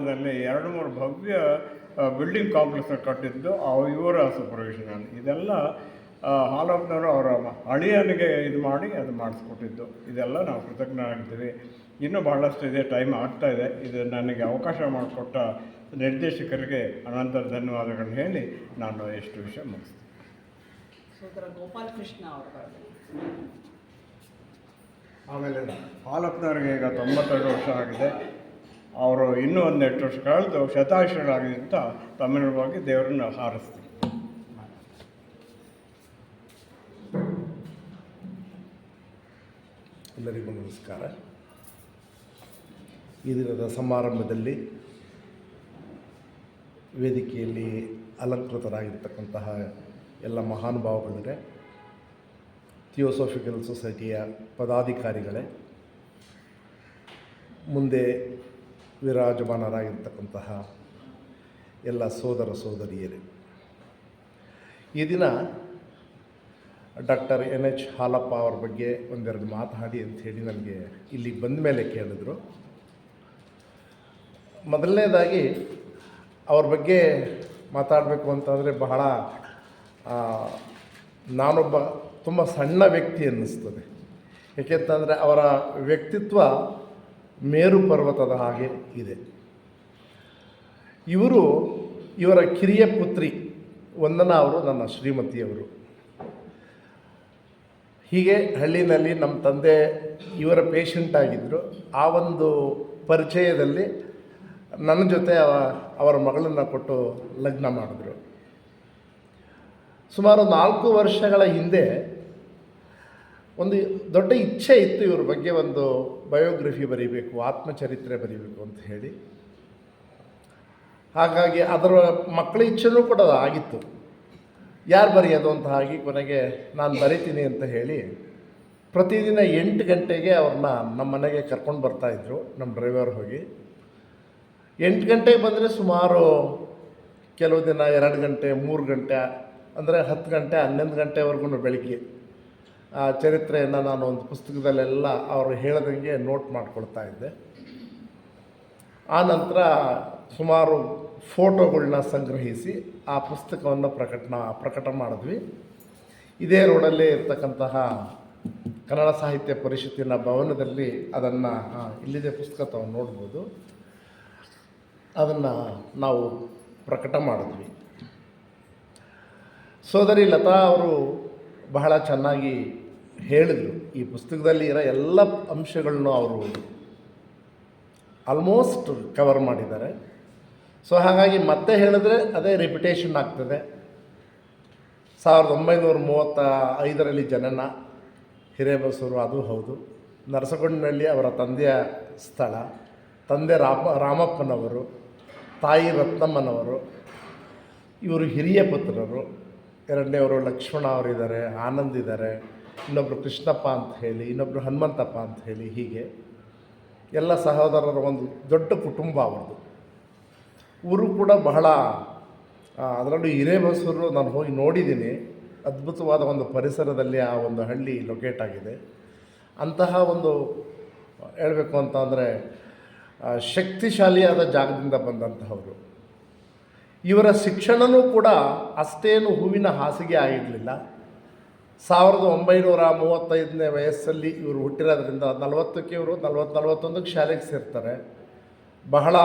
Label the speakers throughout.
Speaker 1: ಕಾಲದಲ್ಲಿ 2-3 ಭವ್ಯ building complex ಕಟ್ಟಿದ್ದು ಇವರ ಸೂಪರ್ವಿಷನ್. ಇದೆಲ್ಲ ಹಾಲಪ್ಪನವರು ಅವರ ಅಳಿಯನಿಗೆ ಇದು ಮಾಡಿ ಅದು ಮಾಡಿಸ್ಕೊಟ್ಟಿದ್ದು. ಇದೆಲ್ಲ ನಾವು ಕೃತಜ್ಞರಾಗಿದ್ದೀವಿ. ಇನ್ನೂ ಬಹಳಷ್ಟು ಇದೆ, ಟೈಮ್ ಆಗ್ತಾಯಿದೆ. ಇದು ನನಗೆ ಅವಕಾಶ ಮಾಡಿಕೊಟ್ಟ ನಿರ್ದೇಶಕರಿಗೆ ಅನಂತ ಧನ್ಯವಾದಗಳನ್ನು ಹೇಳಿ ನಾನು ಎಷ್ಟು ವಿಷಯ ಮುಗಿಸ್ತೀನಿ.
Speaker 2: ಗೋಪಾಲಕೃಷ್ಣ
Speaker 1: ಆಮೇಲೆ ಹಾಲಪ್ಪನವ್ರಿಗೆ ಈಗ 92 ವರ್ಷ ಆಗಿದೆ. ಅವರು ಇನ್ನೂ 1-8 ವರ್ಷ ಕಳೆದು ಶತಾಯುಷರಾಗಿದೆ ಅಂತ ತಮಿಳವಾಗಿ ದೇವರನ್ನು ಹಾರಿಸ್ತೀವಿ.
Speaker 3: ಎಲ್ಲರಿಗೂ ನಮಸ್ಕಾರ. ಈ ದಿನದ ಸಮಾರಂಭದಲ್ಲಿ ವೇದಿಕೆಯಲ್ಲಿ ಅಲಂಕೃತರಾಗಿರ್ತಕ್ಕಂತಹ ಎಲ್ಲ ಮಹಾನುಭಾವಗಳೇ, ಥಿಯೋಸೋಫಿಕಲ್ ಸೊಸೈಟಿಯ ಪದಾಧಿಕಾರಿಗಳೇ, ಮುಂದೆ ವಿರಾಜಮಾನರಾಗಿರ್ತಕ್ಕಂತಹ ಎಲ್ಲ ಸೋದರ ಸೋದರಿಯರೇ, ಈ ದಿನ ಡಾಕ್ಟರ್ NH ಹಾಲಪ್ಪ ಅವ್ರ ಬಗ್ಗೆ ಒಂದೆರಡು ಮಾತಾಡಿ ಅಂಥೇಳಿ ನನಗೆ ಇಲ್ಲಿಗೆ ಬಂದ ಮೇಲೆ ಕೇಳಿದ್ರು. ಮೊದಲನೇದಾಗಿ ಅವ್ರ ಬಗ್ಗೆ ಮಾತಾಡಬೇಕು ಅಂತಂದರೆ ಬಹಳ ನಾನೊಬ್ಬ ತುಂಬ ಸಣ್ಣ ವ್ಯಕ್ತಿ ಅನ್ನಿಸ್ತದೆ. ಏಕೆಂತಂದರೆ ಅವರ ವ್ಯಕ್ತಿತ್ವ ಮೇರು ಪರ್ವತದ ಹಾಗೆ ಇದೆ. ಇವರ ಕಿರಿಯ ಪುತ್ರಿ ವಂದನಾ ಅವರು ನನ್ನ ಶ್ರೀಮತಿಯವರು. ಹೀಗೆ ಹಳ್ಳಿನಲ್ಲಿ ನಮ್ಮ ತಂದೆ ಇವರ ಪೇಷಂಟ್ ಆಗಿದ್ದರು. ಆ ಒಂದು ಪರಿಚಯದಲ್ಲಿ ನನ್ನ ಜೊತೆ ಅವರ ಮಗಳನ್ನು ಕೊಟ್ಟು ಲಗ್ನ ಮಾಡಿದ್ರು. ಸುಮಾರು 4 ವರ್ಷಗಳ ಹಿಂದೆ ಒಂದು ದೊಡ್ಡ ಇಚ್ಛೆ ಇತ್ತು, ಇವ್ರ ಬಗ್ಗೆ ಒಂದು ಬಯೋಗ್ರಫಿ ಬರೀಬೇಕು, ಆತ್ಮಚರಿತ್ರೆ ಬರೀಬೇಕು ಅಂತ ಹೇಳಿ. ಹಾಗಾಗಿ ಅದರ ಮಕ್ಕಳ ಇಚ್ಛೆನೂ ಕೂಡ ಆಗಿತ್ತು. ಯಾರು ಬರೆಯೋದು ಅಂತ ಆಗಿ ಕೊನೆಗೆ ನಾನು ಬರಿತೀನಿ ಅಂತ ಹೇಳಿ ಪ್ರತಿದಿನ 8 ಗಂಟೆಗೆ ಅವ್ರನ್ನ ನಮ್ಮ ಮನೆಗೆ ಕರ್ಕೊಂಡು ಬರ್ತಾಯಿದ್ರು ನಮ್ಮ ಡ್ರೈವರ್ ಹೋಗಿ. 8 ಗಂಟೆಗೆ ಬಂದರೆ ಸುಮಾರು ಕೆಲವು ದಿನ 2 ಗಂಟೆ 3 ಗಂಟೆ ಅಂದರೆ 10 ಗಂಟೆ 11 ಗಂಟೆವರೆಗೂ ಬೆಳಿಗ್ಗೆ ಆ ಚರಿತ್ರೆಯನ್ನು ನಾನು ಒಂದು ಪುಸ್ತಕದಲ್ಲೆಲ್ಲ ಅವರು ಹೇಳ್ದಂಗೆ ನೋಟ್ ಮಾಡ್ಕೊಳ್ತಾ ಇದ್ದೆ. ಆ ನಂತರ ಸುಮಾರು ಫೋಟೋಗಳನ್ನ ಸಂಗ್ರಹಿಸಿ ಆ ಪುಸ್ತಕವನ್ನು ಪ್ರಕಟ ಮಾಡಿದ್ವಿ. ಇದೇ ರೋಡಲ್ಲೇ ಇರ್ತಕ್ಕಂತಹ ಕನ್ನಡ ಸಾಹಿತ್ಯ ಪರಿಷತ್ತಿನ ಭವನದಲ್ಲಿ ಅದನ್ನು ಇಲ್ಲಿದೆ ಪುಸ್ತಕ ತಾವು ನೋಡ್ಬೋದು, ಅದನ್ನು ನಾವು ಪ್ರಕಟ ಮಾಡಿದ್ವಿ. ಸೋದರಿ ಲತಾ ಅವರು ಬಹಳ ಚೆನ್ನಾಗಿ ಹೇಳಿದರು. ಈ ಪುಸ್ತಕದಲ್ಲಿ ಇರೋ ಎಲ್ಲ ಅಂಶಗಳನ್ನು ಅವರು ಆಲ್ಮೋಸ್ಟ್ ಕವರ್ ಮಾಡಿದ್ದಾರೆ. ಸೊ ಹಾಗಾಗಿ ಮತ್ತೆ ಹೇಳಿದ್ರೆ ಅದೇ ರಿಪಿಟೇಷನ್ ಆಗ್ತದೆ. 1935ರಲ್ಲಿ ಜನನ, ಹಿರೇಬಸೂರು ಅದು ಹೌದು. ನರಸಗೊಂಡಿನಲ್ಲಿ ಅವರ ತಂದೆಯ ಸ್ಥಳ, ತಂದೆ ರಾಮಪ್ಪನವರು, ತಾಯಿ ರತ್ನಮ್ಮನವರು. ಇವರು ಹಿರಿಯ ಪುತ್ರರು. ಎರಡನೇವರು ಲಕ್ಷ್ಮಣ ಅವರಿದ್ದಾರೆ, ಆನಂದ್ ಇದ್ದಾರೆ, ಇನ್ನೊಬ್ಬರು ಕೃಷ್ಣಪ್ಪ ಅಂತ ಹೇಳಿ, ಇನ್ನೊಬ್ಬರು ಹನುಮಂತಪ್ಪ ಅಂತ ಹೇಳಿ. ಹೀಗೆ ಎಲ್ಲ ಸಹೋದರರ ಒಂದು ದೊಡ್ಡ ಕುಟುಂಬ ಅವ್ರದ್ದು. ಊರು ಕೂಡ ಬಹಳ, ಅದರಲ್ಲೂ ಹಿರೇಬಸೂರು ನಾನು ಹೋಗಿ ನೋಡಿದ್ದೀನಿ. ಅದ್ಭುತವಾದ ಒಂದು ಪರಿಸರದಲ್ಲಿ ಆ ಒಂದು ಹಳ್ಳಿ ಲೊಕೇಟ್ ಆಗಿದೆ. ಅಂತಹ ಒಂದು ಹೇಳಬೇಕು ಅಂತ ಅಂದರೆ ಶಕ್ತಿಶಾಲಿಯಾದ ಜಾಗದಿಂದ ಬಂದಂತಹವರು. ಇವರ ಶಿಕ್ಷಣವೂ ಕೂಡ ಅಷ್ಟೇನು ಹೂವಿನ ಹಾಸಿಗೆ ಆಗಿರಲಿಲ್ಲ. 1935ನೇ ವಯಸ್ಸಲ್ಲಿ ಇವರು ಹುಟ್ಟಿರೋದ್ರಿಂದ 40ಕ್ಕೆ ಇವರು 41ಕ್ಕೆ ಶಾಲೆಗೆ ಸೇರ್ತಾರೆ. ಬಹಳ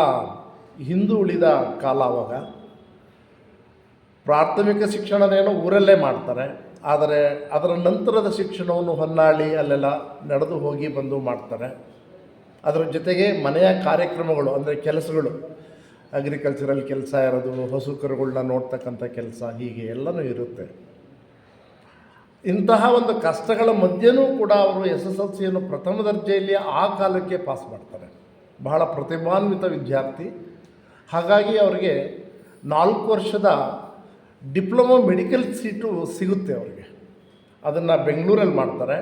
Speaker 3: ಹಿಂದು ಉಳಿದ ಕಾಲ ಆವಾಗ. ಪ್ರಾಥಮಿಕ ಶಿಕ್ಷಣನೇನೋ ಊರಲ್ಲೇ ಮಾಡ್ತಾರೆ, ಆದರೆ ಅದರ ನಂತರದ ಶಿಕ್ಷಣವನ್ನು ಹೊನ್ನಾಳಿ ಅಲ್ಲೆಲ್ಲ ನಡೆದು ಹೋಗಿ ಬಂದು ಮಾಡ್ತಾರೆ. ಅದರ ಜೊತೆಗೆ ಮನೆಯ ಕಾರ್ಯಕ್ರಮಗಳು ಅಂದರೆ ಕೆಲಸಗಳು, ಅಗ್ರಿಕಲ್ಚರಲ್ ಕೆಲಸ ಇರೋದು, ಹಸು ಕರುಗಳನ್ನ ನೋಡ್ತಕ್ಕಂಥ ಕೆಲಸ, ಹೀಗೆ ಎಲ್ಲನೂ ಇರುತ್ತೆ. ಇಂತಹ ಒಂದು ಕಷ್ಟಗಳ ಮಧ್ಯೆಯೂ ಕೂಡ ಅವರು SSLCಯನ್ನು ಪ್ರಥಮ ದರ್ಜೆಯಲ್ಲಿ ಆ ಕಾಲಕ್ಕೆ ಪಾಸ್ ಮಾಡ್ತಾರೆ. ಬಹಳ ಪ್ರತಿಭಾನ್ವಿತ ವಿದ್ಯಾರ್ಥಿ. ಹಾಗಾಗಿ ಅವರಿಗೆ 4 ವರ್ಷದ ಡಿಪ್ಲೊಮಾ ಮೆಡಿಕಲ್ ಸೀಟು ಸಿಗುತ್ತೆ ಅವರಿಗೆ. ಅದನ್ನು ಬೆಂಗಳೂರಲ್ಲಿ ಮಾಡ್ತಾರೆ.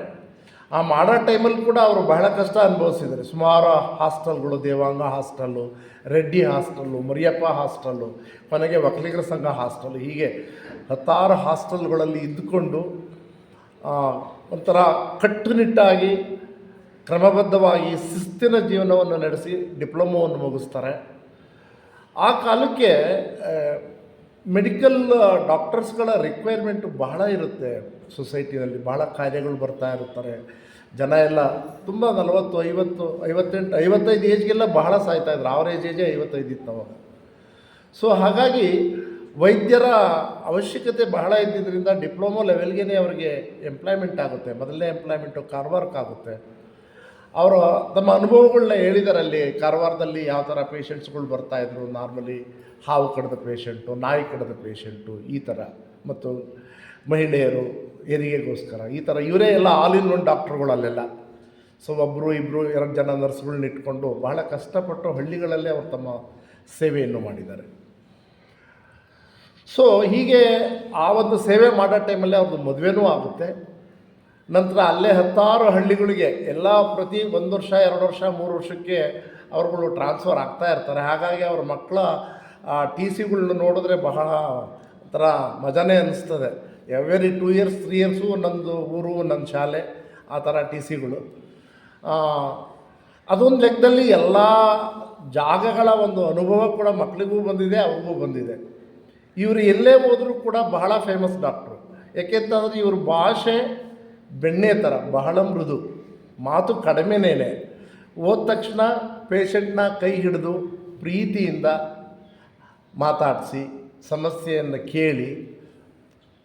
Speaker 3: ಆ ಮಾಡೋ ಟೈಮಲ್ಲಿ ಕೂಡ ಅವರು ಬಹಳ ಕಷ್ಟ ಅನುಭವಿಸಿದ್ದಾರೆ. ಸುಮಾರು ಹಾಸ್ಟೆಲ್ಗಳು, Devanga hostel, Reddy hostel, Mariyappa hostel, ಕೊನೆಗೆ ಒಕ್ಕಲಿಗರ ಸಂಘ ಹಾಸ್ಟೆಲ್ಲು, ಹೀಗೆ 10 ಹಾಸ್ಟೆಲ್ಗಳಲ್ಲಿ ಇದ್ದುಕೊಂಡು ಒಂಥರ ಕಟ್ಟುನಿಟ್ಟಾಗಿ ಕ್ರಮಬದ್ಧವಾಗಿ ಶಿಸ್ತಿನ ಜೀವನವನ್ನು ನಡೆಸಿ ಡಿಪ್ಲೊಮೋವನ್ನು ಮುಗಿಸ್ತಾರೆ. ಆ ಕಾಲಕ್ಕೆ ಮೆಡಿಕಲ್ ಡಾಕ್ಟರ್ಸ್ಗಳ ರಿಕ್ವೈರ್ಮೆಂಟು ಬಹಳ ಇರುತ್ತೆ ಸೊಸೈಟಿನಲ್ಲಿ. ಭಾಳ ಕಾಯಿಲೆಗಳು ಬರ್ತಾ ಇರ್ತಾರೆ. ಜನ ಎಲ್ಲ ತುಂಬ 40, 50, 58, 55 ಏಜ್ಗೆಲ್ಲ ಬಹಳ ಸಾಯ್ತಾಯಿದ್ರು. ಅವರೇಜ್ ಏಜೇ 55 ಇತ್ತು ಅವಾಗ. ಸೊ ಹಾಗಾಗಿ ವೈದ್ಯರ ಅವಶ್ಯಕತೆ ಬಹಳ ಇದ್ದಿದ್ದರಿಂದ ಡಿಪ್ಲೊಮೊ ಲೆವೆಲ್ಗೆ ಅವರಿಗೆ ಎಂಪ್ಲಾಯ್ಮೆಂಟ್ ಆಗುತ್ತೆ. ಮೊದಲನೇ ಎಂಪ್ಲಾಯ್ಮೆಂಟು ಕಾರವಾರಕ್ಕೆ ಆಗುತ್ತೆ. ಅವರು ತಮ್ಮ ಅನುಭವಗಳನ್ನ ಹೇಳಿದ್ದಾರೆ. ಅಲ್ಲಿ ಕಾರವಾರದಲ್ಲಿ ಯಾವ ಥರ ಪೇಷಂಟ್ಸ್ಗಳು ಬರ್ತಾಯಿದ್ರು. ನಾರ್ಮಲಿ ಹಾವು ಕಡಿದ ಪೇಷಂಟು, ನಾಯಿ ಕಡಿದ ಪೇಷಂಟು, ಈ ಥರ, ಮತ್ತು ಮಹಿಳೆಯರು ಹೆರಿಗೆಗೋಸ್ಕರ, ಈ ಥರ ಇವರೇ ಎಲ್ಲ ಆಲ್ ಇನ್ ಒನ್ ಡಾಕ್ಟ್ರುಗಳು ಅಲ್ಲೆಲ್ಲ. ಸೊ 1, 2, 2 ಜನ ನರ್ಸ್ಗಳನ್ನ ಇಟ್ಕೊಂಡು ಬಹಳ ಕಷ್ಟಪಟ್ಟು ಹಳ್ಳಿಗಳಲ್ಲೇ ಅವರು ತಮ್ಮ ಸೇವೆಯನ್ನು ಮಾಡಿದ್ದಾರೆ. ಸೊ ಹೀಗೆ ಆ ಒಂದು ಸೇವೆ ಮಾಡೋ ಟೈಮಲ್ಲೇ ಅವ್ರದ್ದು ಮದುವೆನೂ ಆಗುತ್ತೆ. ನಂತರ ಅಲ್ಲೇ 10 ಹಳ್ಳಿಗಳಿಗೆ ಎಲ್ಲ ಪ್ರತಿ 1 ವರ್ಷ, 2 ವರ್ಷ, 3 ವರ್ಷಕ್ಕೆ ಅವ್ರುಗಳು ಟ್ರಾನ್ಸ್ಫರ್ ಆಗ್ತಾ ಇರ್ತಾರೆ. ಹಾಗಾಗಿ ಅವ್ರ ಮಕ್ಕಳ ಟಿ ಸಿಗಳ್ನ ನೋಡಿದ್ರೆ ಬಹಳ ಒಂಥರ ಮಜಾನೇ ಅನ್ನಿಸ್ತದೆ. ಎವ್ರಿ 2 ಇಯರ್ಸ್ 3 ಇಯರ್ಸು ಒಂದೊಂದು ಊರು, ಒಂದೊಂದು ಶಾಲೆ, ಆ ಥರ ಟಿ ಸಿಗಳು. ಅದೊಂದು ಲೆಕ್ಕದಲ್ಲಿ ಎಲ್ಲ ಜಾಗಗಳ ಒಂದು ಅನುಭವ ಕೂಡ ಮಕ್ಕಳಿಗೂ ಬಂದಿದೆ, ಅವ್ರಿಗೂ ಬಂದಿದೆ. ಇವರು ಎಲ್ಲೇ ಹೋದರೂ ಕೂಡ ಬಹಳ ಫೇಮಸ್ ಡಾಕ್ಟ್ರು. ಯಾಕೆಂತಂದರೆ ಇವ್ರ ಭಾಷೆ ಬೆಣ್ಣೆ ಥರ ಬಹಳ ಮೃದು, ಮಾತು ಕಡಿಮೆನೇ. ಹೋದ ತಕ್ಷಣ ಪೇಷಂಟ್ನ ಕೈ ಹಿಡಿದು ಪ್ರೀತಿಯಿಂದ ಮಾತಾಡಿಸಿ ಸಮಸ್ಯೆಯನ್ನು ಕೇಳಿ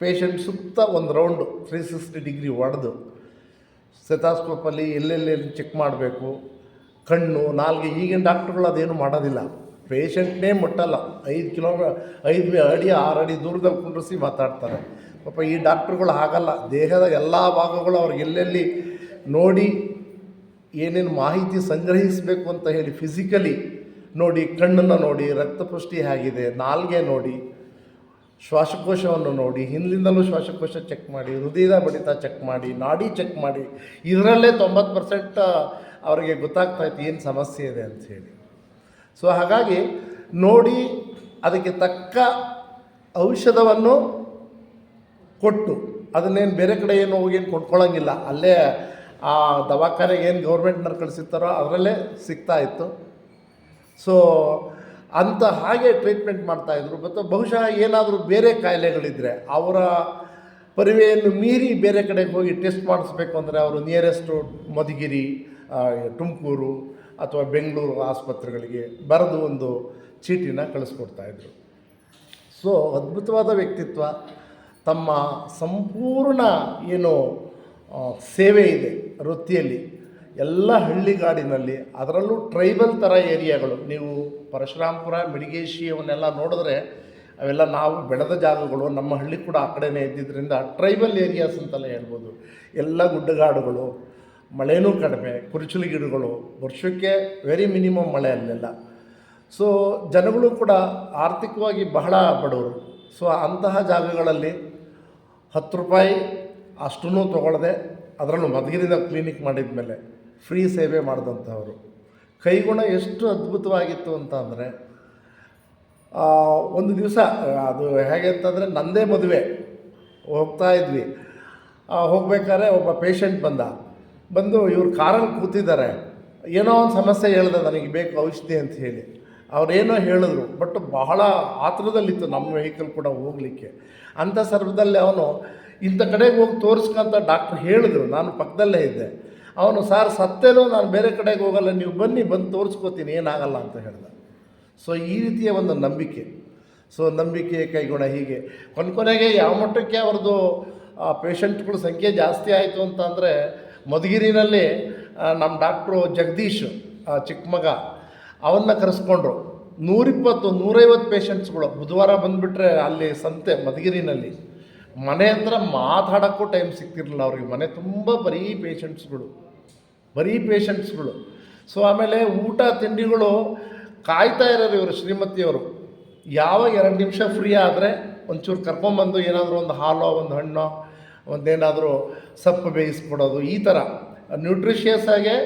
Speaker 3: ಪೇಷಂಟ್ ಸುತ್ತ ಒಂದು ರೌಂಡು 360 ಡಿಗ್ರಿ ಹೊಡೆದು ಸೆತಾಸ್ಕೋಪಲ್ಲಿ ಎಲ್ಲೆಲ್ಲಿ ಚೆಕ್ ಮಾಡಬೇಕು, ಕಣ್ಣು, ನಾಲ್ಗೆ. ಈಗಿನ ಡಾಕ್ಟ್ರುಗಳು ಅದೇನು ಮಾಡೋದಿಲ್ಲ. ಪೇಷಂಟ್ನೇ ಮುಟ್ಟಲ್ಲ. 5 ಅಡಿ 6 ಅಡಿ ದೂರದಲ್ಲಿ ಕುಂಡ್ರಿಸಿ ಮಾತಾಡ್ತಾರೆ. ಪಾಪ ಈ ಡಾಕ್ಟ್ರುಗಳು ಹಾಗಲ್ಲ. ದೇಹದ ಎಲ್ಲ ಭಾಗಗಳು ಅವ್ರಿಗೆ ಎಲ್ಲೆಲ್ಲಿ ನೋಡಿ ಏನೇನು ಮಾಹಿತಿ ಸಂಗ್ರಹಿಸಬೇಕು ಅಂತ ಹೇಳಿ ಫಿಸಿಕಲಿ ನೋಡಿ, ಕಣ್ಣನ್ನು ನೋಡಿ, ರಕ್ತಪುಷ್ಟಿ ಹೇಗಿದೆ, ನಾಲ್ಗೆ ನೋಡಿ, ಶ್ವಾಸಕೋಶವನ್ನು ನೋಡಿ, ಹಿಂದಿನಿಂದಲೂ ಶ್ವಾಸಕೋಶ ಚೆಕ್ ಮಾಡಿ, ಹೃದಯದ ಬಡಿತ ಚೆಕ್ ಮಾಡಿ, ನಾಡಿ ಚೆಕ್ ಮಾಡಿ, ಇದರಲ್ಲೇ 90% ಅವರಿಗೆ ಗೊತ್ತಾಗ್ತಾಯಿತ್ತು ಏನು ಸಮಸ್ಯೆ ಇದೆ ಅಂಥೇಳಿ. ಸೊ ಹಾಗಾಗಿ ನೋಡಿ ಅದಕ್ಕೆ ತಕ್ಕ ಔಷಧವನ್ನು ಕೊಟ್ಟು, ಅದನ್ನೇನು ಬೇರೆ ಕಡೆ ಏನು ಹೋಗೇನು ಕೊಂಡ್ಕೊಳ್ಳೋಂಗಿಲ್ಲ. ಅಲ್ಲೇ ಆ ದವಾಖಾನೆಗೆ ಏನು ಗೌರ್ಮೆಂಟ್ನವ್ರು ಕಳಿಸಿರ್ತಾರೋ ಅದರಲ್ಲೇ ಸಿಗ್ತಾಯಿತ್ತು. ಸೊ ಅಂತ ಹಾಗೆ ಟ್ರೀಟ್ಮೆಂಟ್ ಮಾಡ್ತಾಯಿದ್ರು. ಮತ್ತು ಬಹುಶಃ ಏನಾದರೂ ಬೇರೆ ಕಾಯಿಲೆಗಳಿದ್ದರೆ ಅವರ ಪರಿವೆಯನ್ನು ಮೀರಿ ಬೇರೆ ಕಡೆಗೆ ಹೋಗಿ ಟೆಸ್ಟ್ ಮಾಡಿಸ್ಬೇಕು ಅಂದರೆ ಅವರು ನಿಯರೆಸ್ಟು ಮಧುಗಿರಿ, ತುಮಕೂರು ಅಥವಾ ಬೆಂಗಳೂರು ಆಸ್ಪತ್ರೆಗಳಿಗೆ ಬರೆದು ಒಂದು ಚೀಟಿನ ಕಳಿಸ್ಕೊಡ್ತಾಯಿದ್ರು. ಸೊ ಅದ್ಭುತವಾದ ವ್ಯಕ್ತಿತ್ವ. ತಮ್ಮ ಸಂಪೂರ್ಣ ಏನು ಸೇವೆ ಇದೆ ವೃತ್ತಿಯಲ್ಲಿ ಎಲ್ಲ ಹಳ್ಳಿಗಾಡಿನಲ್ಲಿ, ಅದರಲ್ಲೂ ಟ್ರೈಬಲ್ ಥರ ಏರಿಯಾಗಳು, ನೀವು ಪರಶುರಾಮಪುರ, ಮಿಡಿಗೇಶಿ ಅವನ್ನೆಲ್ಲ ನೋಡಿದ್ರೆ ಅವೆಲ್ಲ ನಾವು ಬೆಳೆದ ಜಾಗಗಳು. ನಮ್ಮ ಹಳ್ಳಿ ಕೂಡ ಆ ಕಡೆನೇ ಇದ್ದಿದ್ದರಿಂದ ಟ್ರೈಬಲ್ ಏರಿಯಾಸ್ ಅಂತಲೇ ಹೇಳ್ಬೋದು. ಎಲ್ಲ ಗುಡ್ಡಗಾಡುಗಳು, ಮಳೆನೂ ಕಡಿಮೆ, ಕುರುಚಲು ಗಿಡಗಳು, ವರ್ಷಕ್ಕೆ ವೆರಿ ಮಿನಿಮಮ್ ಮಳೆ ಅಲ್ಲೆಲ್ಲ. ಸೊ ಜನಗಳು ಕೂಡ ಆರ್ಥಿಕವಾಗಿ ಬಹಳ ಬಡವರು. ಸೊ ಅಂತಹ ಜಾಗಗಳಲ್ಲಿ 10 ರೂಪಾಯಿ ಅಷ್ಟೂ ತೊಗೊಳ್ಳದೆ, ಅದರಲ್ಲೂ ಮಧುಗಿರಿನ ಕ್ಲಿನಿಕ್ ಮಾಡಿದ ಮೇಲೆ ಫ್ರೀ ಸೇವೆ ಮಾಡಿದಂಥವರು. ಕೈಗುಣ ಎಷ್ಟು ಅದ್ಭುತವಾಗಿತ್ತು ಅಂತ ಅಂದರೆ, ಒಂದು ದಿವಸ ಅದು ಹೇಗೆ ಅಂತಂದರೆ, ನನ್ನದೇ ಮದುವೆ ಹೋಗ್ತಾಯಿದ್ವಿ. ಹೋಗ್ಬೇಕಾದ್ರೆ ಒಬ್ಬ ಪೇಷಂಟ್ ಬಂದು ಇವ್ರು ಕಾರಲ್ಲಿ ಕೂತಿದ್ದಾರೆ. ಏನೋ ಒಂದು ಸಮಸ್ಯೆ ಹೇಳಿದೆ, ನನಗೆ ಬೇಕು ಔಷಧಿ ಅಂತ ಹೇಳಿ. ಅವರೇನೋ ಹೇಳಿದ್ರು, ಬಟ್ ಬಹಳ ಆತುರದಲ್ಲಿತ್ತು ನಮ್ಮ ವೆಹಿಕಲ್ ಕೂಡ ಹೋಗಲಿಕ್ಕೆ. ಅಂಥ ಸಂದರ್ಭದಲ್ಲಿ ಅವನು ಇಂಥ ಕಡೆಗೆ ಹೋಗಿ ತೋರಿಸ್ಕೊಂತ ಡಾಕ್ಟ್ರು ಹೇಳಿದ್ರು. ನಾನು ಪಕ್ಕದಲ್ಲೇ ಇದ್ದೆ. ಅವನು, ಸರ್ ಸತ್ತೇನೋ, ನಾನು ಬೇರೆ ಕಡೆಗೆ ಹೋಗಲ್ಲ, ನೀವು ಬಂದು ತೋರಿಸ್ಕೋತೀನಿ, ಏನಾಗಲ್ಲ ಅಂತ ಹೇಳ್ದ. ಸೊ ಈ ರೀತಿಯ ಒಂದು ನಂಬಿಕೆ. ಸೊ ನಂಬಿಕೆ, ಕೈಗುಣ, ಹೀಗೆ ಕೊನೆಗೆ ಯಾವ ಮಟ್ಟಕ್ಕೆ ಅವ್ರದ್ದು ಪೇಷಂಟ್ಗಳ ಸಂಖ್ಯೆ ಜಾಸ್ತಿ ಆಯಿತು ಅಂತ ಅಂದರೆ, ಮಧುಗಿರಿನಲ್ಲಿ ನಮ್ಮ ಡಾಕ್ಟ್ರು ಜಗದೀಶ್ ಚಿಕ್ಕ ಮಗ, ಅವನ್ನ ಕರೆಸ್ಕೊಂಡ್ರು. 120-150 ಪೇಷಂಟ್ಸ್ಗಳು ಬುಧವಾರ ಬಂದುಬಿಟ್ರೆ ಅಲ್ಲಿ ಸಂತೆ ಮಧುಗಿರಿನಲ್ಲಿ. ಮನೆ ಹತ್ರ ಮಾತಾಡೋಕ್ಕೂ ಟೈಮ್ ಸಿಗ್ತಿರಲಿಲ್ಲ ಅವ್ರಿಗೆ. ಮನೆ ತುಂಬ ಬರೀ ಪೇಷಂಟ್ಸ್ಗಳು. ಸೊ ಆಮೇಲೆ ಊಟ ತಿಂಡಿಗಳು ಕಾಯ್ತಾ ಇರೋರು ಇವರು ಶ್ರೀಮತಿಯವರು. ಯಾವಾಗ 2 ನಿಮಿಷ ಫ್ರೀ ಆದರೆ ಒಂಚೂರು ಕರ್ಕೊಂಬಂದು ಏನಾದರೂ ಒಂದು ಹಾಲೋ, ಒಂದು ಹಣ್ಣೋ, ಒಂದೇನಾದರೂ ಸೊಪ್ಪು ಬೇಯಿಸ್ಕೊಡೋದು, ಈ ಥರ ನ್ಯೂಟ್ರಿಷಿಯಸ್ ಆಗಿ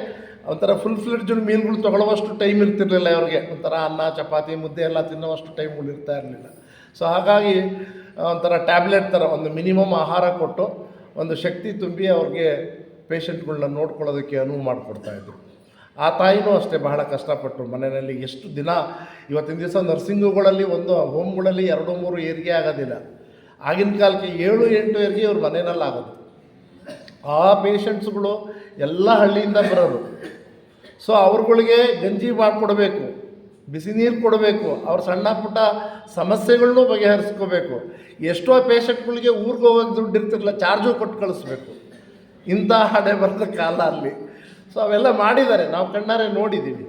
Speaker 3: ಒಂಥರ ಫುಲ್ ಫ್ಲೆಡ್ಜ್ ಮೀಲ್ಗಳು ತೊಗೊಳ್ಳೋವಷ್ಟು ಟೈಮ್ ಇರ್ತಿರಲಿಲ್ಲ ಅವ್ರಿಗೆ. ಒಂಥರ ಅನ್ನ, ಚಪಾತಿ, ಮುದ್ದೆ ಎಲ್ಲ ತಿನ್ನೋವಷ್ಟು ಟೈಮ್ಗಳು ಇರ್ತಾ ಇರಲಿಲ್ಲ. ಸೊ ಹಾಗಾಗಿ ಒಂಥರ ಟ್ಯಾಬ್ಲೆಟ್ ಥರ ಒಂದು ಮಿನಿಮಮ್ ಆಹಾರ ಕೊಟ್ಟು ಒಂದು ಶಕ್ತಿ ತುಂಬಿ ಅವ್ರಿಗೆ ಪೇಷಂಟ್ಗಳನ್ನ ನೋಡ್ಕೊಳ್ಳೋದಕ್ಕೆ ಅನುವು ಮಾಡಿಕೊಡ್ತಾಯಿದ್ರು. ಆ ತಾಯಿನೂ ಅಷ್ಟೇ ಬಹಳ ಕಷ್ಟಪಟ್ಟರು ಮನೆಯಲ್ಲಿ. ಎಷ್ಟು ದಿನ ಇವತ್ತಿನ ದಿವಸ ನರ್ಸಿಂಗುಗಳಲ್ಲಿ ಒಂದು ಹೋಮ್ಗಳಲ್ಲಿ 2-3 ಹೆರಿಗೆ ಆಗೋದಿಲ್ಲ. ಆಗಿನ ಕಾಲಕ್ಕೆ 7-8 ಹೆರಿಗೆ ಇವ್ರ ಮನೆಯಲ್ಲಿ ಆಗೋದು. ಆ ಪೇಷಂಟ್ಸ್ಗಳು ಎಲ್ಲ ಹಳ್ಳಿಯಿಂದ ಬರೋರು. ಸೊ ಅವ್ರುಗಳಿಗೆ ಗಂಜಿ ಮಾಡಿಕೊಡ್ಬೇಕು, ಬಿಸಿ ನೀರು ಕೊಡಬೇಕು, ಅವ್ರ ಸಣ್ಣ ಪುಟ್ಟ ಸಮಸ್ಯೆಗಳನ್ನೂ ಬಗೆಹರಿಸ್ಕೋಬೇಕು. ಎಷ್ಟೋ ಪೇಷಂಟ್ಗಳಿಗೆ ಊರಿಗೆ ಹೋಗೋಕ್ಕೆ ದುಡ್ಡು ಇರ್ತಿರಲಿಲ್ಲ, ಚಾರ್ಜು ಕೊಟ್ಟು ಕಳಿಸ್ಬೇಕು. ಇಂಥ ಹಣೆ ಬರೆದ ಕಾಲ ಅಲ್ಲಿ. ಸೊ ಅವೆಲ್ಲ ಮಾಡಿದ್ದಾರೆ, ನಾವು ಕಣ್ಣಾರೆ ನೋಡಿದ್ದೀವಿ.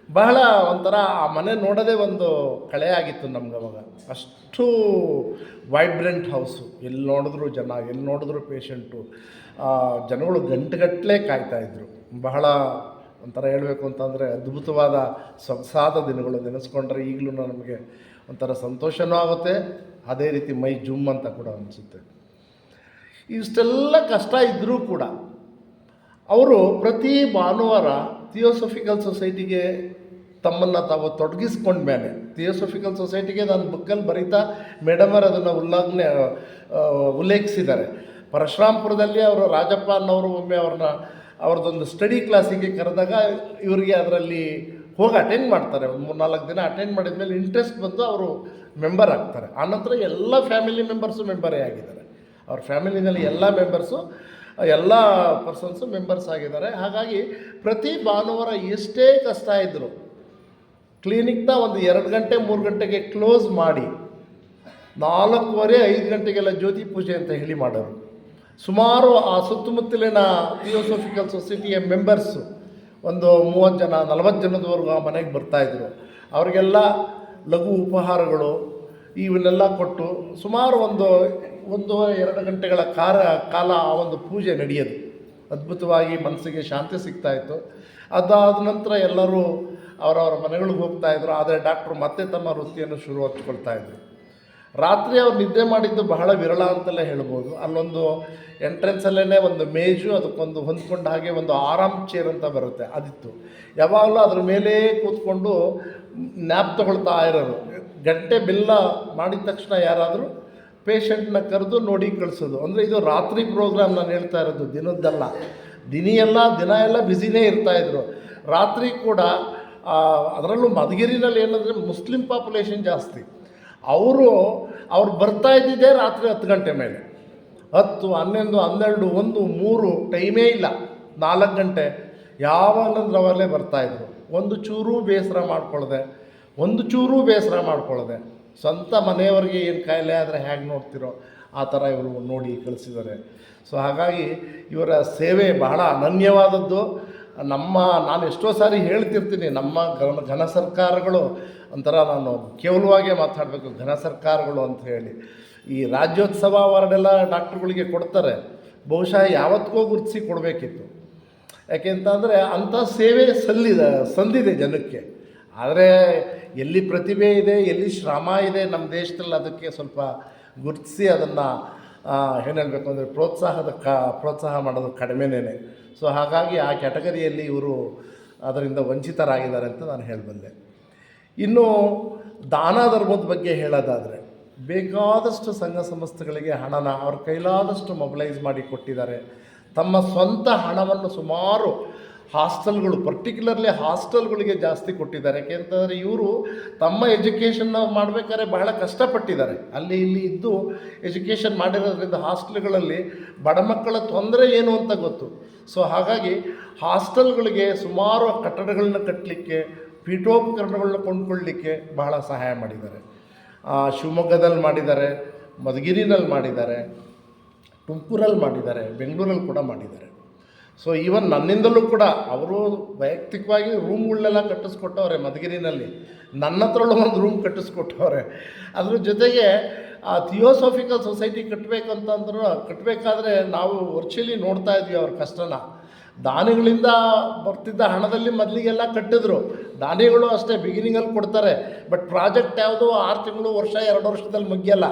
Speaker 3: ಬಹಳ ಒಂಥರ ಆ ಮನೆ ನೋಡೋದೇ ಒಂದು ಕಳೆ ಆಗಿತ್ತು ನಮ್ಗೆ ಅವಾಗ. ಅಷ್ಟು ವೈಬ್ರೆಂಟ್ ಹೌಸು, ಎಲ್ಲಿ ನೋಡಿದ್ರು ಜನ, ಎಲ್ಲಿ ನೋಡಿದ್ರು ಪೇಷಂಟು. ಜನಗಳು ಗಂಟೆಗಟ್ಟಲೆ ಕಾಯ್ತಾಯಿದ್ರು. ಬಹಳ ಒಂಥರ ಹೇಳಬೇಕು ಅಂತಂದರೆ ಅದ್ಭುತವಾದ ಸೊಗಸಾದ ದಿನಗಳು. ನೆನೆಸ್ಕೊಂಡ್ರೆ ಈಗಲೂ ನಮಗೆ ಒಂಥರ ಸಂತೋಷವೂ ಆಗುತ್ತೆ, ಅದೇ ರೀತಿ ಮೈ ಜುಮ್ ಅಂತ ಕೂಡ ಅನಿಸುತ್ತೆ. ಇಷ್ಟೆಲ್ಲ ಕಷ್ಟ ಇದ್ದರೂ ಕೂಡ ಅವರು ಪ್ರತಿ ಭಾನುವಾರ ಥಿಯೋಸಫಿಕಲ್ ಸೊಸೈಟಿಗೆ ತಮ್ಮನ್ನು ತಾವು ತೊಡಗಿಸ್ಕೊಂಡ ಮೇಲೆ, ಥಿಯೋಸಫಿಕಲ್ ಸೊಸೈಟಿಗೆ ನಾನು ಬುಕ್ಕಲ್ಲಿ ಬರೀತಾ ಮೇಡಮರು ಅದನ್ನು ಉಲ್ಲೇಖಿಸಿದ್ದಾರೆ. ಪರಶುರಾಂಪುರದಲ್ಲಿ ಅವರು ರಾಜಪ್ಪ ಅನ್ನೋರು ಒಮ್ಮೆ ಅವ್ರದ್ದೊಂದು ಸ್ಟಡಿ ಕ್ಲಾಸಿಗೆ ಕರೆದಾಗ ಇವರಿಗೆ ಅದರಲ್ಲಿ ಹೋಗಿ ಅಟೆಂಡ್ ಮಾಡ್ತಾರೆ. ಒಂದು 3-4 ದಿನ ಅಟೆಂಡ್ ಮಾಡಿದ ಮೇಲೆ ಇಂಟ್ರೆಸ್ಟ್ ಬಂದು ಅವರು ಮೆಂಬರ್ ಆಗ್ತಾರೆ. ಆನಂತರ ಎಲ್ಲ ಫ್ಯಾಮಿಲಿ ಮೆಂಬರ್ಸು ಮೆಂಬರೇ ಆಗಿದ್ದಾರೆ. ಅವ್ರ ಫ್ಯಾಮಿಲಿನಲ್ಲಿ ಎಲ್ಲ ಮೆಂಬರ್ಸು, ಎಲ್ಲ ಪರ್ಸನ್ಸು ಮೆಂಬರ್ಸ್ ಆಗಿದ್ದಾರೆ. ಹಾಗಾಗಿ ಪ್ರತಿ ಭಾನುವಾರ ಎಷ್ಟೇ ಕಷ್ಟ ಇದ್ದರು ಕ್ಲಿನಿಕ್ನ ಒಂದು 2 ಗಂಟೆ 3 ಗಂಟೆಗೆ ಕ್ಲೋಸ್ ಮಾಡಿ 4:15 ಗಂಟೆಗೆಲ್ಲ ಜ್ಯೋತಿ ಪೂಜೆ ಅಂತ ಹೇಳಿ ಮಾಡೋರು. ಸುಮಾರು ಆ ಸುತ್ತಮುತ್ತಲಿನ ಥಿಯೋಸಫಿಕಲ್ ಸೊಸೈಟಿಯ ಮೆಂಬರ್ಸು ಒಂದು 30 ಜನ 40 ಜನದವರೆಗೂ ಆ ಮನೆಗೆ ಬರ್ತಾಯಿದ್ರು. ಅವರಿಗೆಲ್ಲ ಲಘು ಉಪಹಾರಗಳು ಇವನ್ನೆಲ್ಲ ಕೊಟ್ಟು ಸುಮಾರು ಒಂದು 1-2 ಗಂಟೆಗಳ ಕಾಲ ಆ ಒಂದು ಪೂಜೆ ನಡೆಯೋದು. ಅದ್ಭುತವಾಗಿ ಮನಸ್ಸಿಗೆ ಶಾಂತಿ ಸಿಗ್ತಾಯಿತ್ತು. ಅದಾದ ನಂತರ ಎಲ್ಲರೂ ಅವರವರ ಮನೆಗಳಿಗೆ ಹೋಗ್ತಾಯಿದ್ರು. ಆದರೆ ಡಾಕ್ಟ್ರು ಮತ್ತೆ ತಮ್ಮ ವೃತ್ತಿಯನ್ನು ಶುರು ಹಚ್ಕೊಳ್ತಾಯಿದ್ರು. ರಾತ್ರಿ ಅವ್ರು ನಿದ್ದೆ ಮಾಡಿದ್ದು ಬಹಳ ವಿರಳ ಅಂತಲೇ ಹೇಳ್ಬೋದು. ಅಲ್ಲೊಂದು ಎಂಟ್ರೆನ್ಸಲ್ಲೇ ಒಂದು ಮೇಜು, ಅದಕ್ಕೊಂದು ಹೊಂದ್ಕೊಂಡು ಹಾಗೆ ಒಂದು ಆರಾಮ್ ಚೇರ್ ಅಂತ ಬರುತ್ತೆ, ಅದಿತ್ತು. ಯಾವಾಗಲೂ ಅದ್ರ ಮೇಲೆ ಕೂತ್ಕೊಂಡು ನ್ಯಾಪ್ ತೊಗೊಳ್ತಾ ಇರೋರು. ಗಂಟೆ ಬೆಲ್ಲ ಮಾಡಿದ ತಕ್ಷಣ ಯಾರಾದರೂ ಪೇಷಂಟ್ನ ಕರೆದು ನೋಡಿ ಕಳಿಸೋದು. ಅಂದರೆ ಇದು ರಾತ್ರಿ ಪ್ರೋಗ್ರಾಮ್ ನಾನು ಹೇಳ್ತಾ ಇರೋದು, ದಿನದ್ದಲ್ಲ. ದಿನ ಎಲ್ಲ ಬ್ಯುಸಿನೇ ಇರ್ತಾಯಿದ್ರು. ರಾತ್ರಿ ಕೂಡ ಅದರಲ್ಲೂ ಮಧುಗಿರಿನಲ್ಲಿ ಏನಂದರೆ ಮುಸ್ಲಿಂ ಪಾಪ್ಯುಲೇಷನ್ ಜಾಸ್ತಿ. ಅವ್ರು ಬರ್ತಾ ಇದ್ದಿದ್ದೇ ರಾತ್ರಿ 10 ಗಂಟೆ ಮೇಲೆ. 10, 11, 12, 1, 3 ಟೈಮೇ ಇಲ್ಲ. 4 ಗಂಟೆ ಯಾವಾಗಲಂದ್ರೆ ಅವಾಗಲೇ ಬರ್ತಾಯಿದ್ರು. ಒಂದು ಚೂರೂ ಬೇಸರ ಮಾಡ್ಕೊಳ್ಳದೆ ಸ್ವಂತ ಮನೆಯವ್ರಿಗೆ ಏನು ಕಾಯಿಲೆ ಆದರೆ ಹೇಗೆ ನೋಡ್ತಿರೋ ಆ ಥರ ಇವರು ನೋಡಿ ಕಳಿಸಿದ್ದಾರೆ. ಸೊ ಹಾಗಾಗಿ ಇವರ ಸೇವೆ ಬಹಳ ಅನನ್ಯವಾದದ್ದು. ನಾನು ಎಷ್ಟೋ ಸಾರಿ ಹೇಳ್ತಿರ್ತೀನಿ, ನಮ್ಮ ಘನ ಸರ್ಕಾರಗಳು ಒಂಥರ, ನಾನು ಕೇವಲವಾಗೇ ಮಾತಾಡಬೇಕು, ಘನ ಸರ್ಕಾರಗಳು ಅಂತ ಹೇಳಿ ಈ ರಾಜ್ಯೋತ್ಸವ ಅವಾರ್ಡೆಲ್ಲ ಡಾಕ್ಟ್ರುಗಳಿಗೆ ಕೊಡ್ತಾರೆ. ಬಹುಶಃ ಯಾವತ್ತಿಗೋ ಗುರುತಿಸಿ ಕೊಡಬೇಕಿತ್ತು. ಯಾಕೆಂತಂದರೆ ಅಂಥ ಸೇವೆ ಸಂದಿದೆ ಜನಕ್ಕೆ. ಆದರೆ ಎಲ್ಲಿ ಪ್ರತಿಭೆ ಇದೆ, ಎಲ್ಲಿ ಶ್ರಮ ಇದೆ ನಮ್ಮ ದೇಶದಲ್ಲಿ, ಅದಕ್ಕೆ ಸ್ವಲ್ಪ ಗುರುತಿಸಿ ಅದನ್ನು ಏನು ಹೇಳಬೇಕು ಅಂದರೆ ಪ್ರೋತ್ಸಾಹ ಮಾಡೋದು ಕಡಿಮೆನೇ. ಸೊ ಹಾಗಾಗಿ ಆ ಕ್ಯಾಟಗರಿಯಲ್ಲಿ ಇವರು ಅದರಿಂದ ವಂಚಿತರಾಗಿದ್ದಾರೆ ಅಂತ ನಾನು ಹೇಳಬಲ್ಲೆ. ಇನ್ನು ದಾನ ಧರ್ಮದ ಬಗ್ಗೆ ಹೇಳೋದಾದರೆ, ಬೇಕಾದಷ್ಟು ಸಂಘ ಸಂಸ್ಥೆಗಳಿಗೆ ಹಣನ ಅವ್ರ ಕೈಲಾದಷ್ಟು ಮೊಬಿಲೈಸ್ ಮಾಡಿ ಕೊಟ್ಟಿದ್ದಾರೆ. ತಮ್ಮ ಸ್ವಂತ ಹಣವನ್ನು ಸುಮಾರು ಹಾಸ್ಟೆಲ್ಗಳು, ಪರ್ಟಿಕ್ಯುಲರ್ಲಿ ಹಾಸ್ಟೆಲ್ಗಳಿಗೆ ಜಾಸ್ತಿ ಕೊಟ್ಟಿದ್ದಾರೆ. ಯಾಕೆಂತಂದರೆ ಇವರು ತಮ್ಮ ಎಜುಕೇಷನ್ನ ಮಾಡಬೇಕಾದ್ರೆ ಬಹಳ ಕಷ್ಟಪಟ್ಟಿದ್ದಾರೆ. ಅಲ್ಲಿ ಇಲ್ಲಿ ಇದ್ದು ಎಜುಕೇಷನ್ ಮಾಡಿರೋದ್ರಿಂದ ಹಾಸ್ಟೆಲ್ಗಳಲ್ಲಿ ಬಡ ಮಕ್ಕಳ ತೊಂದರೆ ಏನು ಅಂತ ಗೊತ್ತು. ಸೊ ಹಾಗಾಗಿ ಹಾಸ್ಟೆಲ್ಗಳಿಗೆ ಸುಮಾರು ಕಟ್ಟಡಗಳನ್ನ ಕಟ್ಟಲಿಕ್ಕೆ, ಪೀಠೋಪಕರಣಗಳನ್ನ ಕೊಂಡ್ಕೊಳ್ಳಲಿಕ್ಕೆ ಬಹಳ ಸಹಾಯ ಮಾಡಿದ್ದಾರೆ. ಶಿವಮೊಗ್ಗದಲ್ಲಿ ಮಾಡಿದ್ದಾರೆ, ಮಧುಗಿರಿನಲ್ಲಿ ಮಾಡಿದ್ದಾರೆ, ತುಮಕೂರಲ್ಲಿ ಮಾಡಿದ್ದಾರೆ, ಬೆಂಗಳೂರಲ್ಲಿ ಕೂಡ ಮಾಡಿದ್ದಾರೆ. ಸೊ ಈವನ್ ನನ್ನಿಂದಲೂ ಕೂಡ ಅವರು ವೈಯಕ್ತಿಕವಾಗಿ ರೂಮ್ಗಳನ್ನೆಲ್ಲ ಕಟ್ಟಿಸ್ಕೊಟ್ಟವ್ರೆ ಮಧುಗಿರಿನಲ್ಲಿ. ನನ್ನ ಹತ್ರಲ್ಲೂ ಒಂದು ರೂಮ್ ಕಟ್ಟಿಸ್ಕೊಟ್ಟವ್ರೆ. ಅದ್ರ ಜೊತೆಗೆ ಆ ಥಿಯೋಸಫಿಕಲ್ ಸೊಸೈಟಿ ಕಟ್ಟಬೇಕಾದ್ರೆ ನಾವು ವರ್ಚುಲಿ ನೋಡ್ತಾ ಇದ್ವಿ ಅವ್ರ ಕಷ್ಟನ. ದಾನಿಗಳಿಂದ ಬರ್ತಿದ್ದ ಹಣದಲ್ಲಿ ಮೊದಲಿಗೆಲ್ಲ ಕಟ್ಟಿದ್ರು. ದಾನಿಗಳು ಅಷ್ಟೇ ಬಿಗಿನಿಂಗಲ್ಲಿ ಕೊಡ್ತಾರೆ, ಬಟ್ ಪ್ರಾಜೆಕ್ಟ್ ಯಾವುದು 6 ತಿಂಗಳು, ವರ್ಷ, 2 ವರ್ಷದಲ್ಲಿ ಮುಗಿಯಲ್ಲ.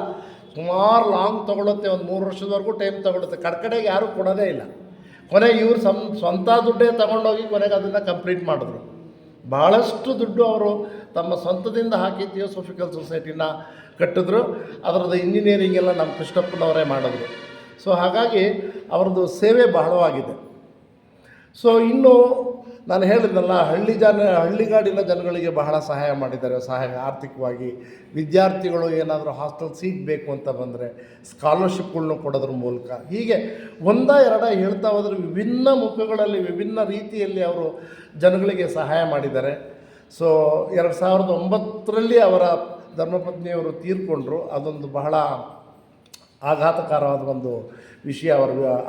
Speaker 3: ಸುಮಾರು ಲಾಂಗ್ ತೊಗೊಳುತ್ತೆ, ಒಂದು 3 ವರ್ಷದವರೆಗೂ ಟೈಮ್ ತೊಗೊಳುತ್ತೆ. ಕಡೆಗೆ ಯಾರೂ ಕೊಡೋದೇ ಇಲ್ಲ. ಕೊನೆಗೆ ಇವರು ಸ್ವಂತ ದುಡ್ಡೇ ತಗೊಂಡೋಗಿ ಕೊನೆಗೆ ಅದನ್ನು ಕಂಪ್ಲೀಟ್ ಮಾಡಿದ್ರು. ಭಾಳಷ್ಟು ದುಡ್ಡು ಅವರು ತಮ್ಮ ಸ್ವಂತದಿಂದ ಹಾಕಿ ಥಿಯೋಸಫಿಕಲ್ ಸೊಸೈಟಿನ ಕಟ್ಟಿದ್ರು. ಅದರದ್ದು ಇಂಜಿನಿಯರಿಂಗ್ ಎಲ್ಲ ನಮ್ಮ ಕೃಷ್ಣಪ್ಪನವರೇ ಮಾಡಿದ್ರು. ಸೊ ಹಾಗಾಗಿ ಅವ್ರದ್ದು ಸೇವೆ ಬಹಳವಾಗಿದೆ. ಸೊ ಇನ್ನು ನಾನು ಹೇಳಿದ್ನಲ್ಲ, ಹಳ್ಳಿಗಾಡಿನ ಜನಗಳಿಗೆ ಬಹಳ ಸಹಾಯ ಮಾಡಿದ್ದಾರೆ. ಆರ್ಥಿಕವಾಗಿ ವಿದ್ಯಾರ್ಥಿಗಳು ಏನಾದರೂ ಹಾಸ್ಟೆಲ್ ಸೀಟ್ ಬೇಕು ಅಂತ ಬಂದರೆ ಸ್ಕಾಲರ್ಶಿಪ್ಗಳ್ನು ಕೊಡೋದ್ರ ಮೂಲಕ, ಹೀಗೆ ಎರಡ ಹೇಳ್ತಾ ಹೋದರೆ ವಿಭಿನ್ನ ಮುಖಗಳಲ್ಲಿ ವಿಭಿನ್ನ ರೀತಿಯಲ್ಲಿ ಅವರು ಜನಗಳಿಗೆ ಸಹಾಯ ಮಾಡಿದ್ದಾರೆ. ಸೊ 2009ರಲ್ಲಿ ಅವರ ಧರ್ಮಪತ್ನಿಯವರು ತೀರ್ಕೊಂಡ್ರು. ಅದೊಂದು ಬಹಳ ಆಘಾತಕಾರವಾದ ಒಂದು ವಿಷಯ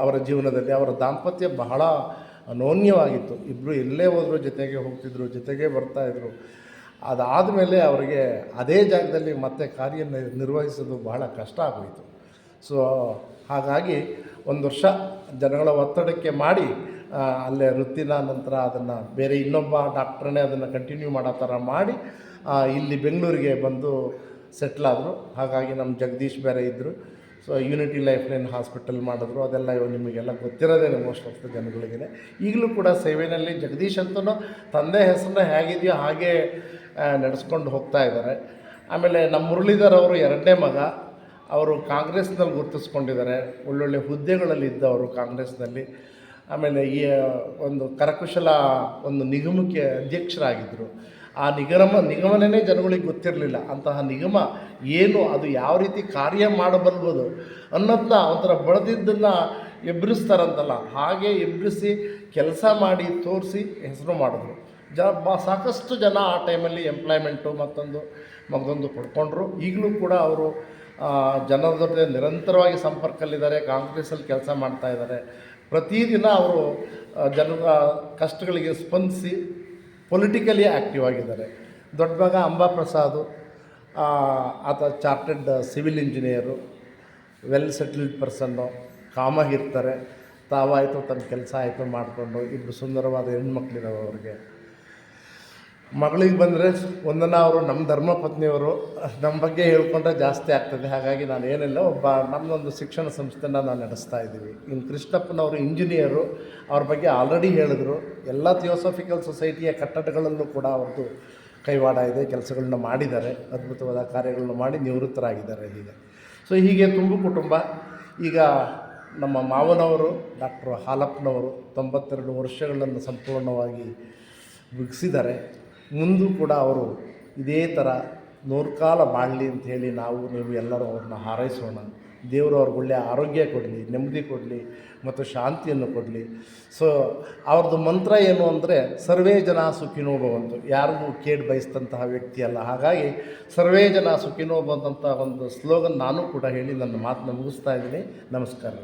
Speaker 3: ಅವರ ಜೀವನದಲ್ಲಿ. ಅವರ ದಾಂಪತ್ಯ ಬಹಳ ಅನೋನ್ಯವಾಗಿತ್ತು. ಇಬ್ಬರು ಎಲ್ಲೇ ಹೋದರೂ ಜೊತೆಗೆ ಹೋಗ್ತಿದ್ರು, ಜೊತೆಗೆ ಬರ್ತಾಯಿದ್ರು. ಅದಾದಮೇಲೆ ಅವರಿಗೆ ಅದೇ ಜಾಗದಲ್ಲಿ ಮತ್ತೆ ನಿರ್ವಹಿಸೋದು ಬಹಳ ಕಷ್ಟ ಆಗೋಯಿತು. ಸೊ ಹಾಗಾಗಿ 1 ವರ್ಷ ಜನಗಳ ಒತ್ತಡಕ್ಕೆ ಮಾಡಿ ಅಲ್ಲೇ ವೃತ್ತಿನ ನಂತರ ಅದನ್ನು ಬೇರೆ ಇನ್ನೊಬ್ಬ ಡಾಕ್ಟ್ರನ್ನೇ ಅದನ್ನು ಕಂಟಿನ್ಯೂ ಮಾಡೋ ಥರ ಮಾಡಿ ಇಲ್ಲಿ ಬೆಂಗಳೂರಿಗೆ ಬಂದು ಸೆಟ್ಲಾದರು. ಹಾಗಾಗಿ ನಮ್ಮ ಜಗದೀಶ್ ಬೇರೆ ಇದ್ದರು. So unity life line hospital ಮಾಡಿದ್ರು. ಅದೆಲ್ಲ ನಿಮಗೆಲ್ಲ ಗೊತ್ತಿರೋದೇ ಮೋಸ್ಟ್ ಆಫ್ ದ ಜನಗಳಿಗೆ. ಈಗಲೂ ಕೂಡ ಸೇವೆಯಲ್ಲಿ ಜಗದೀಶ್ ಅಂತೂ ತಂದೆ ಹೆಸರನ್ನ ಹೇಗಿದೆಯೋ ಹಾಗೆ ನಡೆಸ್ಕೊಂಡು ಹೋಗ್ತಾ ಇದ್ದಾರೆ. ಆಮೇಲೆ ನಮ್ಮ ಮುರಳೀಧರ್ ಅವರು 2ನೇ ಮಗ. ಅವರು ಕಾಂಗ್ರೆಸ್ನಲ್ಲಿ ಗುರುತಿಸ್ಕೊಂಡಿದ್ದಾರೆ, ಒಳ್ಳೊಳ್ಳೆ ಹುದ್ದೆಗಳಲ್ಲಿ ಇದ್ದವರು ಕಾಂಗ್ರೆಸ್ನಲ್ಲಿ. ಆಮೇಲೆ ಈ ಒಂದು ಕರಕುಶಲ ಒಂದು ನಿಗಮಕ್ಕೆ ಅಧ್ಯಕ್ಷರಾಗಿದ್ದರು. ಆ ನಿಗಮನೇ ಜನಗಳಿಗೆ ಗೊತ್ತಿರಲಿಲ್ಲ. ಅಂತಹ ನಿಗಮ ಏನು, ಅದು ಯಾವ ರೀತಿ ಕಾರ್ಯ ಮಾಡಬಲ್ಬೋದು ಅನ್ನೋದನ್ನ ಒಂಥರ ಬಳದಿದ್ದನ್ನು ಎಬ್ಬರಿಸ್ತಾರಂತಲ್ಲ, ಹಾಗೆ ಎಬ್ಬರಿಸಿ ಕೆಲಸ ಮಾಡಿ ತೋರಿಸಿ ಹೆಸರು ಮಾಡಿದ್ರು. ಸಾಕಷ್ಟು ಜನ ಆ ಟೈಮಲ್ಲಿ ಎಂಪ್ಲಾಯ್ಮೆಂಟು ಮತ್ತೊಂದು ಪಡ್ಕೊಂಡ್ರು. ಈಗಲೂ ಕೂಡ ಅವರು ಜನರ ಜೊತೆ ನಿರಂತರವಾಗಿ ಸಂಪರ್ಕದಲ್ಲಿದ್ದಾರೆ. ಕಾಂಗ್ರೆಸ್ಸಲ್ಲಿ ಕೆಲಸ ಮಾಡ್ತಾಯಿದ್ದಾರೆ. ಪ್ರತಿದಿನ ಅವರು ಜನರ ಕಷ್ಟಗಳಿಗೆ ಸ್ಪಂದಿಸಿ ಪೊಲಿಟಿಕಲಿ ಆ್ಯಕ್ಟಿವ್ ಆಗಿದ್ದಾರೆ. ದೊಡ್ಡ ಮಗ ಅಂಬಾಪ್ರಸಾದ್, ಆತ chartered civil engineer, well settled person, ಕಾಮಾಗಿರ್ತಾರೆ. ತಾವಾಯಿತು ತನ್ನ ಕೆಲಸ ಆಯಿತು ಮಾಡಿಕೊಂಡು ಇಬ್ಬರು ಸುಂದರವಾದ ಹೆಣ್ಮಕ್ಳಿದ್ದಾವೆ ಅವ್ರಿಗೆ. ಮಗಳಿಗೆ ಬಂದರೆ ಒಂದನ್ನು ಅವರು ನಮ್ಮ ಧರ್ಮಪತ್ನಿಯವರು ನಮ್ಮ ಬಗ್ಗೆ ಹೇಳ್ಕೊಂಡ್ರೆ ಜಾಸ್ತಿ ಆಗ್ತದೆ. ಹಾಗಾಗಿ ನಾನು ಏನಿಲ್ಲ, ನಮ್ಮದೊಂದು ಶಿಕ್ಷಣ ಸಂಸ್ಥೆನ ನಾವು ನಡೆಸ್ತಾ ಇದ್ದೀವಿ. ಇನ್ನು ಕೃಷ್ಣಪ್ಪನವರು ಇಂಜಿನಿಯರು, ಅವ್ರ ಬಗ್ಗೆ ಆಲ್ರೆಡಿ ಹೇಳಿದ್ರು. ಎಲ್ಲ ಥಿಯೋಸಫಿಕಲ್ ಸೊಸೈಟಿಯ ಕಟ್ಟಡಗಳಲ್ಲೂ ಕೂಡ ಅವ್ರದ್ದು ಕೈವಾಡ ಇದೆ, ಕೆಲಸಗಳನ್ನ ಮಾಡಿದ್ದಾರೆ, ಅದ್ಭುತವಾದ ಕಾರ್ಯಗಳನ್ನ ಮಾಡಿ ನಿವೃತ್ತರಾಗಿದ್ದಾರೆ. ಸೊ ಹೀಗೆ ತುಂಬು ಕುಟುಂಬ. ಈಗ ನಮ್ಮ ಮಾವನವರು ಡಾಕ್ಟರ್ ಹಾಲಪ್ಪನವರು 92 ವರ್ಷಗಳನ್ನು ಸಂಪೂರ್ಣವಾಗಿ ಮುಗಿಸಿದ್ದಾರೆ. ಮುಂದೂ ಕೂಡ ಅವರು ಇದೇ ಥರ 100 ಕಾಲ ಬಾಳಲಿ ಅಂಥೇಳಿ ನೀವು ಎಲ್ಲರೂ ಅವ್ರನ್ನ ಹಾರೈಸೋಣ. ದೇವರು ಅವ್ರಿಗೆ ಒಳ್ಳೆಯ ಆರೋಗ್ಯ ಕೊಡಲಿ, ನೆಮ್ಮದಿ ಕೊಡಲಿ ಮತ್ತು ಶಾಂತಿಯನ್ನು ಕೊಡಲಿ. ಸೊ ಅವ್ರದ್ದು ಮಂತ್ರ ಏನು ಅಂದರೆ ಸರ್ವೇ ಜನ ಸುಖಿನೋ ಭವಂತು. ಯಾರಿಗೂ ಕೇಡು ಬಯಸಿದಂತಹ ವ್ಯಕ್ತಿ ಅಲ್ಲ. ಹಾಗಾಗಿ ಸರ್ವೇ ಜನ ಸುಖಿನೋ ಭವಂತ ಒಂದು ಸ್ಲೋಗನ್ ನಾನು ಕೂಡ ಹೇಳಿ ನನ್ನ ಮಾತನ್ನ ಮುಗಿಸ್ತಾ ಇದ್ದೀನಿ. ನಮಸ್ಕಾರ.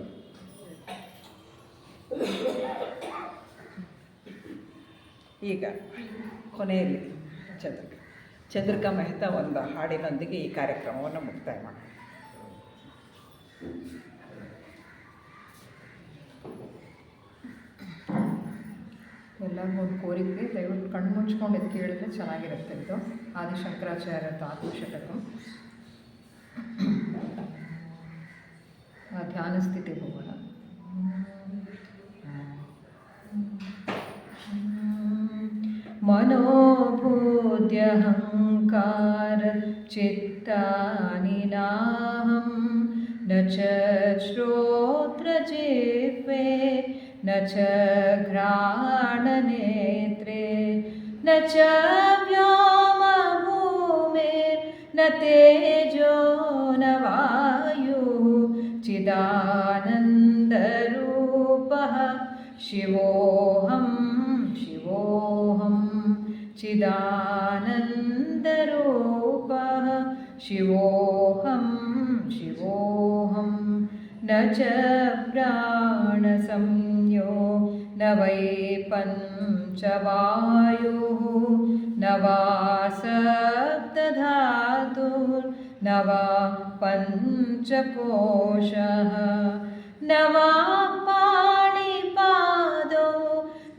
Speaker 2: ಈಗ ಕೊನೆಯಲ್ಲಿ ಚಂದ್ರಿಕಾ ಮೆಹ್ತಾ ಒಂದು ಹಾಡಿನೊಂದಿಗೆ ಈ ಕಾರ್ಯಕ್ರಮವನ್ನು ಮುಕ್ತಾಯ ಮಾಡಿ.
Speaker 4: ಎಲ್ಲರಿಗೂ ಒಂದು ಕೋರಿಕೆ, ದಯವಿಟ್ಟು ಕಣ್ಣು ಮುಚ್ಕೊಂಡು ಇದು ಕೇಳಿದ್ರೆ ಚೆನ್ನಾಗಿರುತ್ತೆ. ಇದು ಆದಿಶಂಕರಾಚಾರ್ಯದ ಆತ್ಮಶತಕ. ಧ್ಯಾನ ಸ್ಥಿತಿಗೆ ಹೋಗೋಣ. मनोबुद्ध्यहंकार चित्तानि नाहं न च श्रोत्रजिह्वे न च घ्राणनेत्रे न च व्योमभूमिर्न तेजो न वायुः चिदानन्दरूपः शिवोऽहं चिदानन्दरूपः शिवोऽहं न च प्राणसंज्ञो न वै पञ्चवायुः न वा सप्तधातुर्न वा पञ्चकोशः न वा पाणिपादो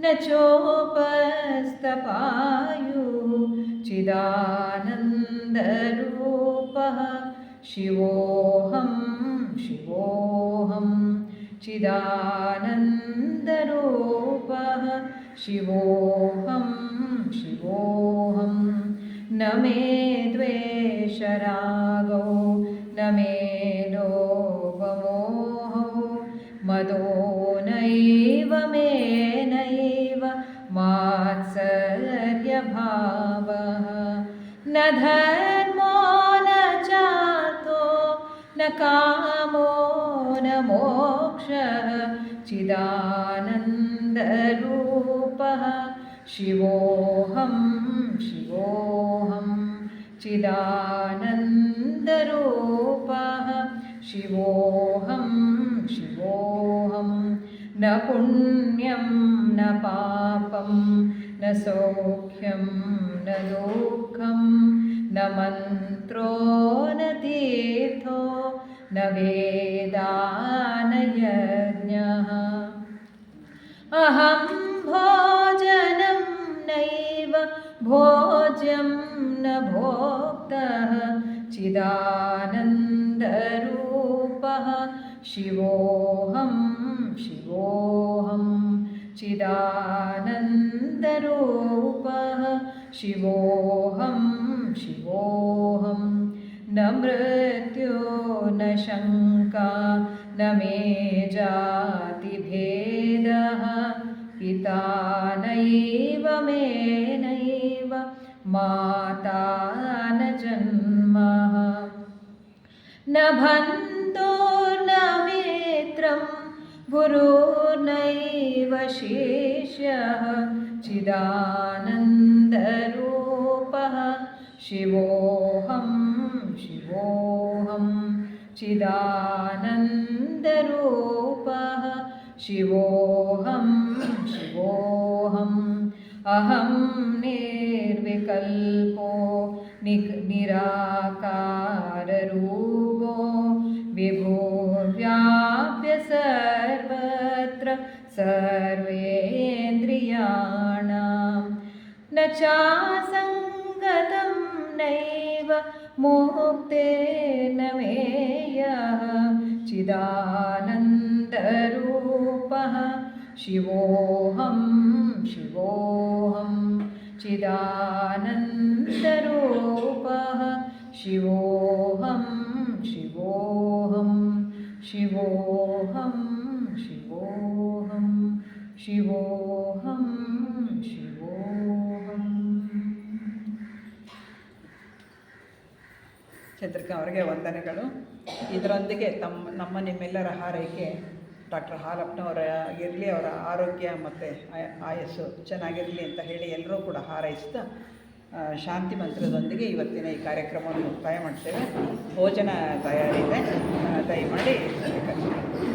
Speaker 4: न चोपस्थपायुः चिदानन्दरूपः शिवोऽहं चिदानन्दरूपः शिवोऽहं न मे द्वेषरागौ न मे लोभमोहौ मदो नैव मे नैव मात्सर्यभावः न धर्मो न चार्थो न कामो न मोक्षः चिदानन्दरूपः शिवोऽहं शिवोऽहं चिदानन्दरूपः शिवोऽहं शिवोऽहं न पुण्यं न पापं न सौख्यं न दुःखं न मन्त्रो न तीर्थो न वेदा न यज्ञः अहं भोजनं नैव भोज्यं न भोक्तः चिदानन्दरूपः शिवोऽहं शिवोऽहं चिदानन्दरूपः शिवोऽहं शिवोऽहं न मृत्यो न शङ्का न मे जातिभेदः पिता नैव मे नैव माता न जन्मः न बन्धुर्न मित्रं गुरुर्नैव शिष्यः चिदानन्दरूपः शिवोऽहं शिवोऽहं चिदानन्दरूपः शिवोऽहं शिवोऽहं अहं निर्विकल्पो निराकाररूपो विभुर्व्याप्य सर्वत्र सर्वेन्द्रियाणां न चासङ्गतं नैव मुक्तेर्न मेयः चिदानन्दरूपः शिवोऽहं शिवोऽहं चिदानन्दरूपः शिवोऽहं शिवोऽहं शिवोऽहं शिवोऽहं शिवोऽहं शिवोऽहं
Speaker 2: ಚಂದ್ರಿಕಾ ಅವರಿಗೆ ವಂದನೆಗಳು. ಇದರೊಂದಿಗೆ ನಮ್ಮ ನಿಮ್ಮೆಲ್ಲರ ಹಾರೈಕೆ ಡಾಕ್ಟರ್ ಹಾಲಪ್ಪನವರ ಇರಲಿ, ಅವರ ಆರೋಗ್ಯ ಮತ್ತು ಆಯಸ್ಸು ಚೆನ್ನಾಗಿರಲಿ ಅಂತ ಹೇಳಿ ಎಲ್ಲರೂ ಕೂಡ ಹಾರೈಸ್ತಾ ಶಾಂತಿ ಮಂತ್ರದೊಂದಿಗೆ ಇವತ್ತಿನ ಈ ಕಾರ್ಯಕ್ರಮವನ್ನು ಮುಕ್ತಾಯ ಮಾಡ್ತೇವೆ. ಭೋಜನ ತಯಾರಿದೆ, ದಯಮಾಡಿ ಸ್ವೀಕರಿಸಿ.